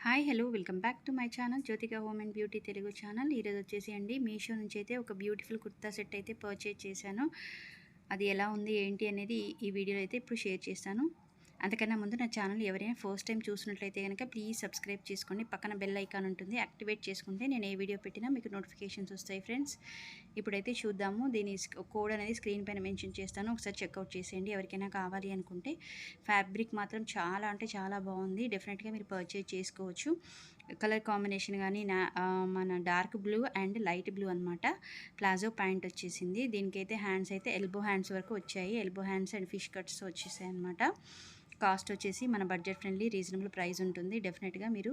Hi hello welcome back to my channel Jyothika home and beauty Telugu channel. ఈరోజు వచ్చేసి అండి మీషో నుంచి అయితే ఒక బ్యూటిఫుల్ కుర్తా సెట్ అయితే పర్చేజ్ చేశాను. అది ఎలా ఉంది ఏంటి అనేది ఈ వీడియోలో అయితే ఇప్పుడు షేర్ చేస్తాను. అంతకన్నా ముందు నా ఛానల్ ఎవరైనా ఫస్ట్ టైం చూసినట్లయితే కనుక ప్లీజ్ సబ్స్క్రైబ్ చేసుకోండి. పక్కన బెల్ ఐకాన్ ఉంటుంది, యాక్టివేట్ చేసుకుంటే నేను ఏ వీడియో పెట్టినా మీకు నోటిఫికేషన్స్ వస్తాయి ఫ్రెండ్స్. ఇప్పుడైతే చూద్దాము. దీని కోడ్ అనేది స్క్రీన్ పైన మెన్షన్ చేస్తాను, ఒకసారి చెక్అవుట్ చేసేయండి ఎవరికైనా కావాలి అనుకుంటే. ఫ్యాబ్రిక్ మాత్రం చాలా అంటే చాలా బాగుంది, డెఫినెట్గా మీరు పర్చేజ్ చేసుకోవచ్చు. కలర్ కాంబినేషన్ కానీ మన dark blue and light blue అనమాట. ప్లాజో ప్యాంట్ వచ్చేసింది. దీనికైతే హ్యాండ్స్ అయితే ఎల్బో హ్యాండ్స్ వరకు వచ్చాయి. Elbow hands and fish cuts వచ్చేసాయి అనమాట. కాస్ట్ వచ్చేసి మన బడ్జెట్ ఫ్రెండ్లీ రీజనబుల్ ప్రైస్ ఉంటుంది. డెఫినెట్గా మీరు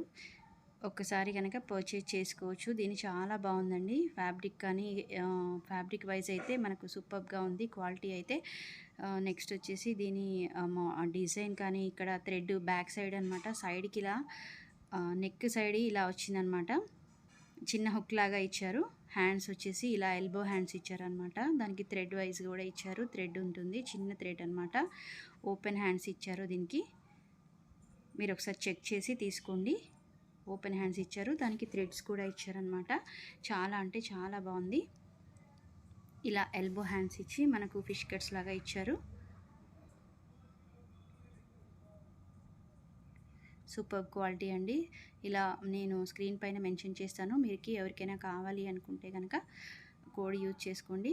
ఒక్కసారి కనుక పర్చేజ్ చేసుకోవచ్చు. దీని చాలా బాగుందండి. ఫ్యాబ్రిక్ కానీ ఫ్యాబ్రిక్ వైజ్ అయితే మనకు సూపర్గా ఉంది క్వాలిటీ అయితే. నెక్స్ట్ వచ్చేసి దీని డిజైన్ కానీ ఇక్కడ థ్రెడ్ బ్యాక్ సైడ్ అనమాట, సైడ్కి ఇలా నెక్ సైడ్ ఇలా వచ్చిందనమాట. చిన్న హుక్ లాగా ఇచ్చారు. హ్యాండ్స్ వచ్చేసి ఇలా ఎల్బో హ్యాండ్స్ ఇచ్చారనమాట. దానికి థ్రెడ్ వైజ్ కూడా ఇచ్చారు. థ్రెడ్ ఉంటుంది, చిన్న థ్రెడ్ అనమాట. ఓపెన్ హ్యాండ్స్ ఇచ్చారు. దీనికి మీరు ఒకసారి చెక్ చేసి తీసుకోండి. ఓపెన్ హ్యాండ్స్ ఇచ్చారు, దానికి థ్రెడ్స్ కూడా ఇచ్చారనమాట. చాలా అంటే చాలా బాగుంది. ఇలా ఎల్బో హ్యాండ్స్ ఇచ్చి మనకు ఫిష్ కట్స్ లాగా ఇచ్చారు. సూపర్ క్వాలిటీ అండి. ఇలా నేను స్క్రీన్ పైన మెన్షన్ చేస్తాను, మీకు ఎవరికైనా కావాలి అనుకుంటే కనుక కోడ్ యూజ్ చేసుకోండి,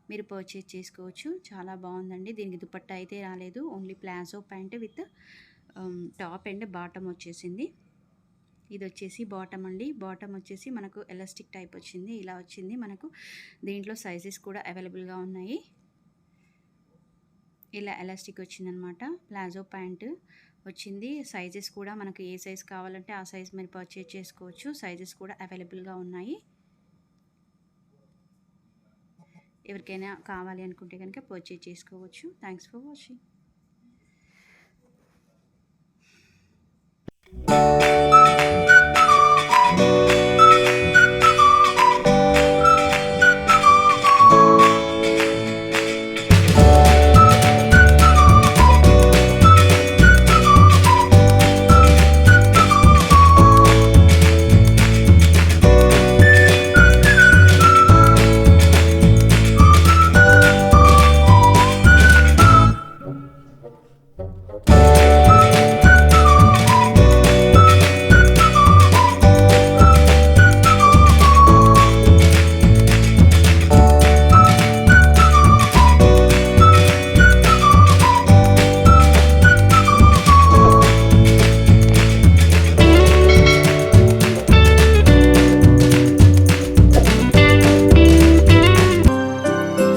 మీరు పర్చేజ్ చేసుకోవచ్చు. చాలా బాగుందండి. దీనికి దుపట్టా అయితే రాలేదు, only palazzo pant with top and bottom వచ్చేసింది. ఇది వచ్చేసి బాటమ్ అండి. బాటమ్ వచ్చేసి మనకు ఎలాస్టిక్ టైప్ వచ్చింది, ఇలా వచ్చింది మనకు. దీంట్లో సైజెస్ కూడా అవైలబుల్గా ఉన్నాయి. ఇలా ఎలాస్టిక్ వచ్చిందనమాట. ప్లాజో ప్యాంట్ వచ్చింది. సైజెస్ కూడా మనకు ఏ సైజ్ కావాలంటే ఆ సైజ్ మీరు పర్చేజ్ చేసుకోవచ్చు. సైజెస్ కూడా అవైలబుల్గా ఉన్నాయి. ఎవరికైనా కావాలి అనుకుంటే కనుక పర్చేజ్ చేసుకోవచ్చు. Thanks for watching.